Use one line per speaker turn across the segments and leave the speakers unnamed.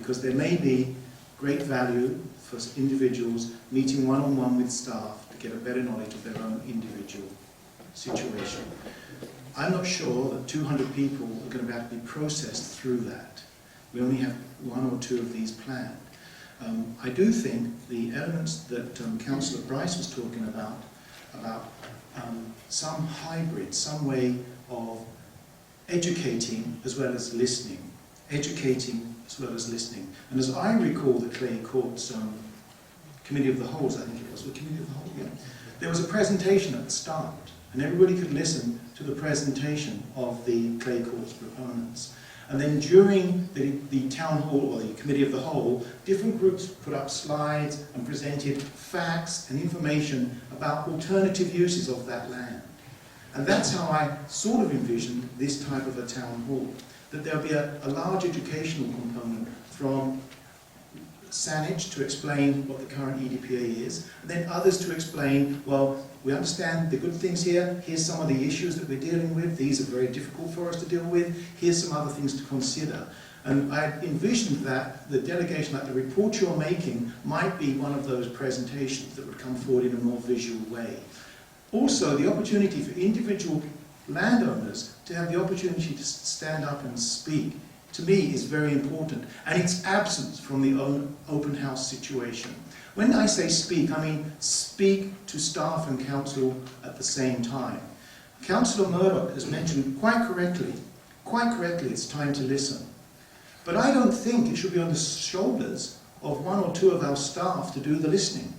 because there may be great value for individuals meeting one-on-one with staff to get a better knowledge of their own individual situation. I'm not sure that 200 people are going to be able to be processed through that. We only have 1 or 2 of these planned. I do think the elements that Councillor Bryce was talking about some hybrid, some way of educating as well as listening. Educating as well as listening. And as I recall the Clay Court's Committee of the Wholes, I think it was, the Committee of the Whole, yeah. There was a presentation at the start, and everybody could listen to the presentation of the Clay Court's proponents. And then during the town hall, or the Committee of the Whole, different groups put up slides and presented facts and information about alternative uses of that land. And that's how I sort of envisioned this type of a town hall. That there'll be a large educational component from Saanich to explain what the current EDPA is, and then others to explain, well, we understand the good things here, here's some of the issues that we're dealing with, these are very difficult for us to deal with, here's some other things to consider. And I envisioned that the delegation, like the report you're making, might be one of those presentations that would come forward in a more visual way. Also, the opportunity for individual landowners to have the opportunity to stand up and speak, to me, is very important, and its absence from the open house situation. When I say speak, I mean speak to staff and council at the same time. Councillor Murdoch has mentioned quite correctly, it's time to listen. But I don't think it should be on the shoulders of 1 or 2 of our staff to do the listening.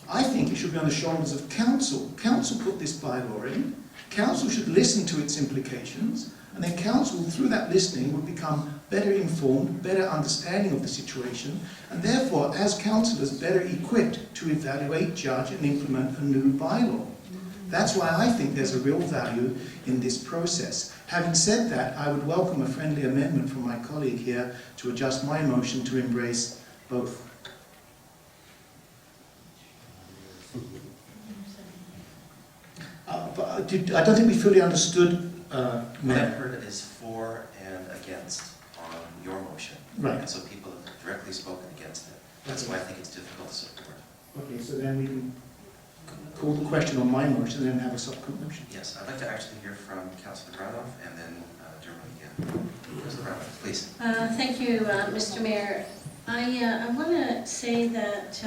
I think it should be on the shoulders of council. Council put this bylaw in. Council should listen to its implications, and then council, through that listening, would become better informed, better understanding of the situation, and therefore, as councillors, better equipped to evaluate, judge, and implement a new bylaw. That's why I think there's a real value in this process. Having said that, I would welcome a friendly amendment from my colleague here to adjust my motion to embrace both. But I don't think we fully understood.
What I've heard is for and against on your motion.
Right.
And so people have directly spoken against it. That's why I think it's difficult to support.
Okay, so then we can call the question on my motion and then have a subsequent motion.
Yes, I'd like to actually hear from Councillor Randolph and then Dermot again. Councillor Randolph, please.
Thank you, Mr. Mayor. I want to say that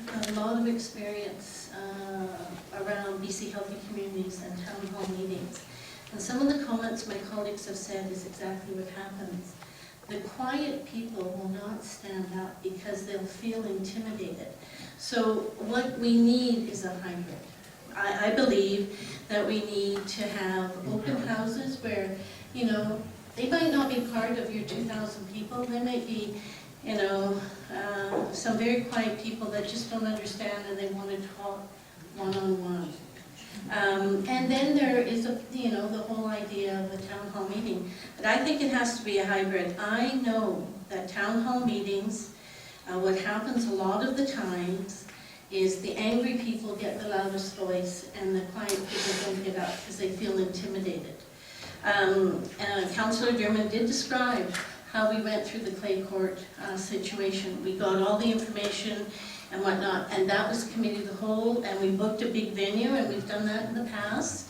I've got a lot of experience around BC Healthy Communities and town hall meetings. And some of the comments my colleagues have said is exactly what happens. The quiet people will not stand up because they'll feel intimidated. So what we need is a hybrid. I believe that we need to have open houses where, you know, they might not be part of your 2,000 people. They might be, you know, some very quiet people that just don't understand and they want to talk one-on-one. And then there is, you know, the whole idea of a town hall meeting. But I think it has to be a hybrid. I know that town hall meetings, what happens a lot of the times is the angry people get the loudest voice and the quiet people don't get up because they feel intimidated. Councillor Dermot did describe how we went through the Clay Court situation. We got all the information and whatnot, and that was Committee of the Whole, and we booked a big venue, and we've done that in the past.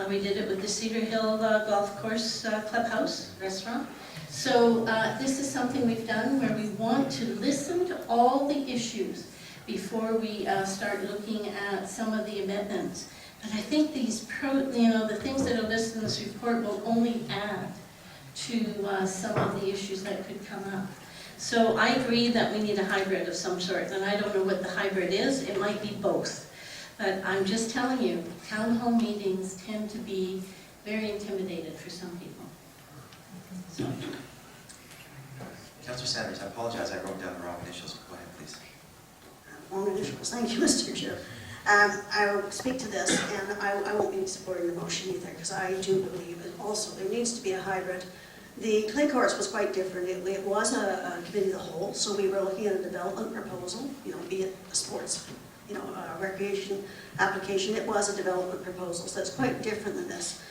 We did it with the Cedar Hill Golf Course Clubhouse Restaurant. So this is something we've done where we want to listen to all the issues before we start looking at some of the amendments. But I think these, the things that are listed in this report will only add to some of the issues that could come up. So I agree that we need a hybrid of some sort, and I don't know what the hybrid is. It might be both. But I'm just telling you, town hall meetings tend to be very intimidated for some people. So.
Councillor Sanders, I apologize, I wrote down the wrong initials. Go ahead, please.
Wrong initials. Thank you, Mr. Chair. I will speak to this, and I won't be supporting the motion either, because I do believe that also there needs to be a hybrid. The Clay Course was quite different. It was a committee of the whole, so we were looking at a development proposal, be it a sports, recreation application. It was a development proposal, so it's quite different than this.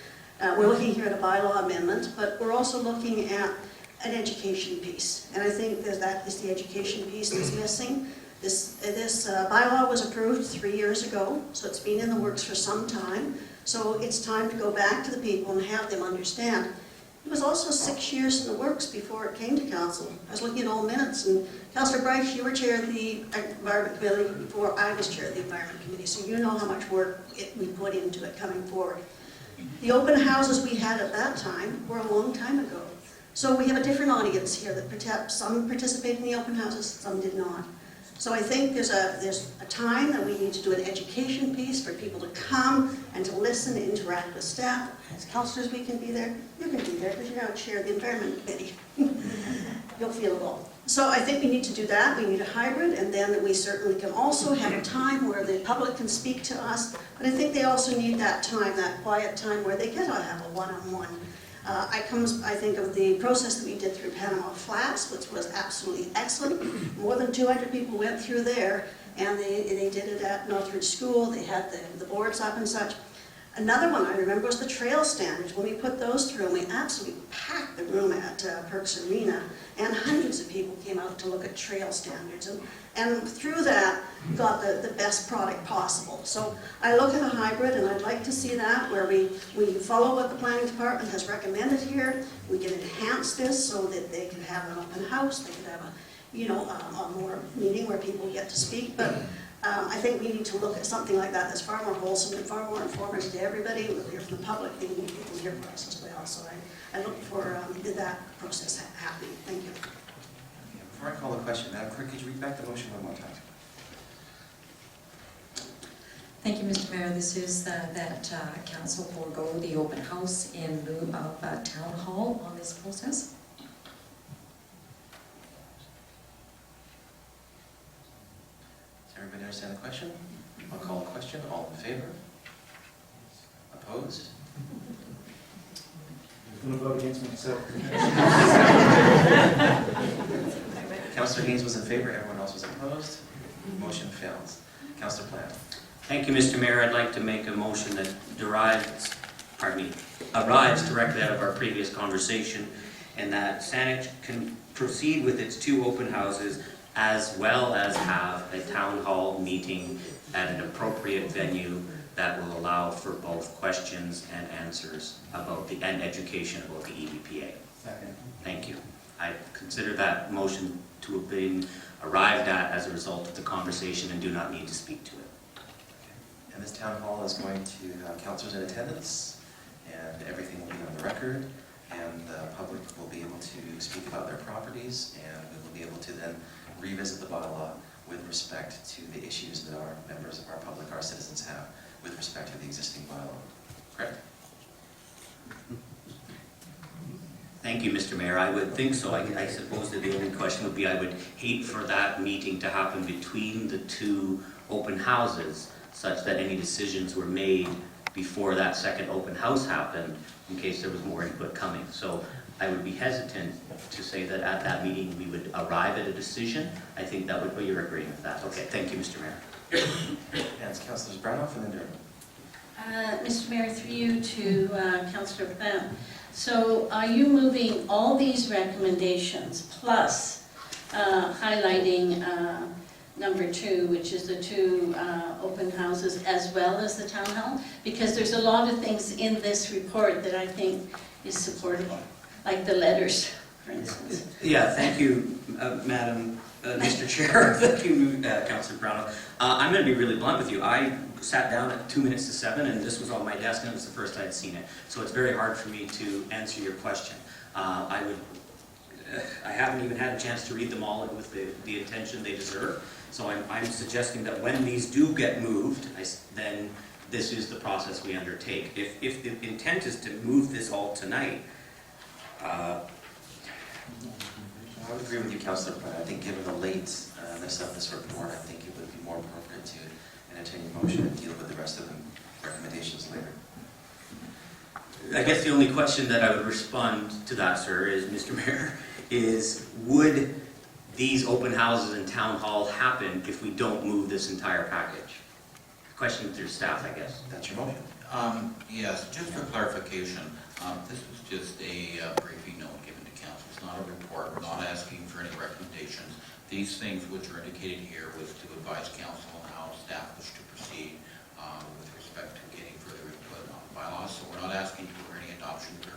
We're looking here at a bylaw amendment, but we're also looking at an education piece. And I think that is the education piece that's missing. This bylaw was approved 3 years ago, so it's been in the works for some time. So it's time to go back to the people and have them understand. It was also 6 years in the works before it came to council. I was looking at all minutes, and Councillor Bryce, you were chair of the Environment Committee before I was chair of the Environment Committee, so you know how much work we put into it coming forward. The open houses we had at that time were a long time ago. So we have a different audience here that some participated in the open houses, some did not. So I think there's a time that we need to do an education piece for people to come and to listen, and interact with staff. As councillors, we can be there. You can be there because you're now chair of the Environment Committee. You'll feel it all. So I think we need to do that. We need a hybrid, and then we certainly can also have a time where the public can speak to us. But I think they also need that time, that quiet time where they get to have a one-on-one. I think of the process that we did through Panama Flats, which was absolutely excellent. More than 200 people went through there, and they did it at Northridge School. They had the boards up and such. Another one I remember was the trail standards. When we put those through, and we absolutely packed the room at Perks Arena, and hundreds of people came out to look at trail standards. And through that, got the best product possible. So I look at a hybrid, and I'd like to see that where we follow what the planning department has recommended here. We can enhance this so that they can have an open house, they can have a more meeting where people get to speak. But I think we need to look at something like that that's far more wholesome and far more informative to everybody. We'll hear from the public, and we can hear from us as well. So I look for that process happening. Thank you.
Before I call the question, Madam Clerk, could you read back the motion one more time?
Thank you, Mr. Mayor. This is that council forego the open house in lieu of town hall on this process.
Does everybody understand the question? I'll call the question. All in favor? Opposed?
I'm going to vote against myself.
Councillor Haynes was in favor, everyone else was opposed.
Motion fails. Councillor Plant.
Thank you, Mr. Mayor. I'd like to make a motion that arrives directly out of our previous conversation, and that Saanich can proceed with its 2 open houses as well as have a town hall meeting at an appropriate venue that will allow for both questions and answers and education about the EDPA.
Second.
Thank you. I consider that motion to have been arrived at as a result of the conversation and do not need to speak to it.
And this town hall is going to have councillors in attendance, and everything will be on the record, and the public will be able to speak about their properties, and we will be able to then revisit the bylaw with respect to the issues that our members of our public, our citizens have with respect to the existing bylaw. Correct?
Thank you, Mr. Mayor. I would think so. I suppose that the only question would be, I would hate for that meeting to happen between the 2 open houses, such that any decisions were made before that second open house happened, in case there was more input coming. So I would be hesitant to say that at that meeting we would arrive at a decision. I think that would be your agreement with that. Okay, thank you, Mr. Mayor.
And it's Councillors Branoff and then Durham.
Mr. Mayor, through you to Councillor Plant. So are you moving all these recommendations plus highlighting number 2, which is the 2 open houses, as well as the town hall? Because there's a lot of things in this report that I think is supportable, like the letters, for instance.
Yeah, thank you, Madam Mr. Chair. Thank you, Councillor Brown. I'm going to be really blunt with you. I sat down at 2 minutes to 7, and this was on my desk, and it was the first I'd seen it. So it's very hard for me to answer your question. I haven't even had a chance to read them all with the attention they deserve. So I'm suggesting that when these do get moved, then this is the process we undertake. If the intent is to move this all tonight,
I would agree with you, Councillor Plant. I think given the lateness of this report, I think it would be more appropriate to entertain your motion and deal with the rest of the recommendations later.
I guess the only question that I would respond to that, sir, is, Mr. Mayor, is would these open houses in Town Hall happen if we don't move this entire package? Question to your staff, I guess.
That's your motion.
Yes, just for clarification, this was just a briefing note given to council. It's not a report report. We're not asking for any recommendations. These things which are indicated here was to advise council on how staff wish to proceed with respect to getting further input on the bylaws. So we're not asking for any adoption here.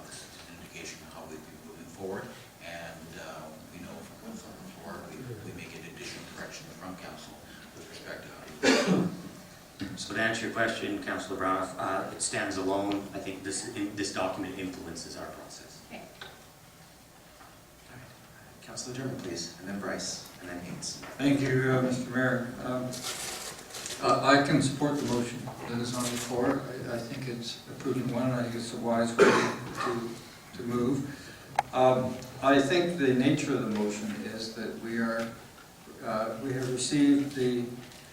This is an indication of how we've been moving forward. And we know from what's on the floor, we may get additional corrections from council with respect to how to do it.
So to answer your question, Councillor Brown, it stands alone. I think this document influences our process.
Okay.
Councilor German, please, and then Bryce, and then Haynes.
Thank you, Mr. Mayor. I can support the motion that is on the floor. I think it's a prudent one. I think it's a wise way to move. I think the nature of the motion is that we have received the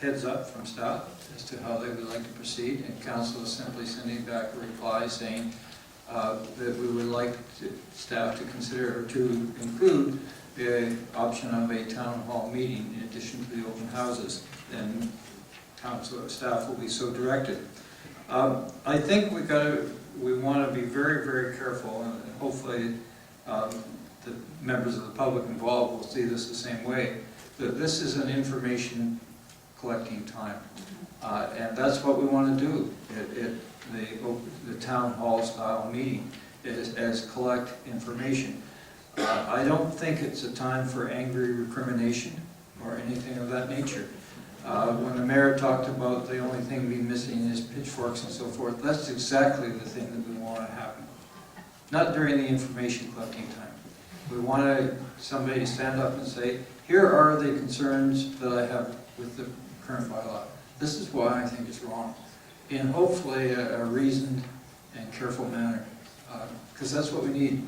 heads up from staff as to how they would like to proceed, and council is simply sending back a reply saying that we would like staff to consider or to include the option of a town hall meeting in addition to the open houses, and council staff will be so directed. I think we want to be very, very careful, and hopefully the members of the public involved will see this the same way, that this is an information collecting time. And that's what we want to do at the town hall style meeting, is collect information. I don't think it's a time for angry recrimination or anything of that nature. When the mayor talked about the only thing being missing is pitchforks and so forth, that's exactly the thing that we want to happen. Not during the information collecting time. We want somebody to stand up and say, here are the concerns that I have with the current bylaw. This is why I think it's wrong, in hopefully a reasoned and careful manner, because that's what we need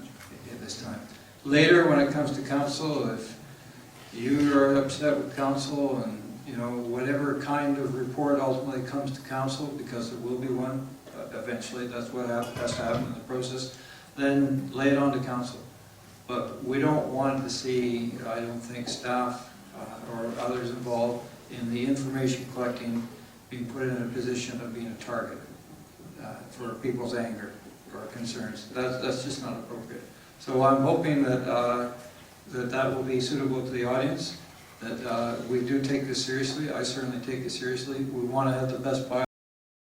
at this time. Later, when it comes to council, if you are upset with council and whatever kind of report ultimately comes to council, because there will be one eventually, that's what has to happen in the process, then lay it on to council. But we don't want to see, I don't think, staff or others involved in the information collecting being put in a position of being a target for people's anger or concerns. That's just not appropriate. So I'm hoping that that will be suitable to the audience, that we do take this seriously. I certainly take it seriously. We want to have the best bylaws.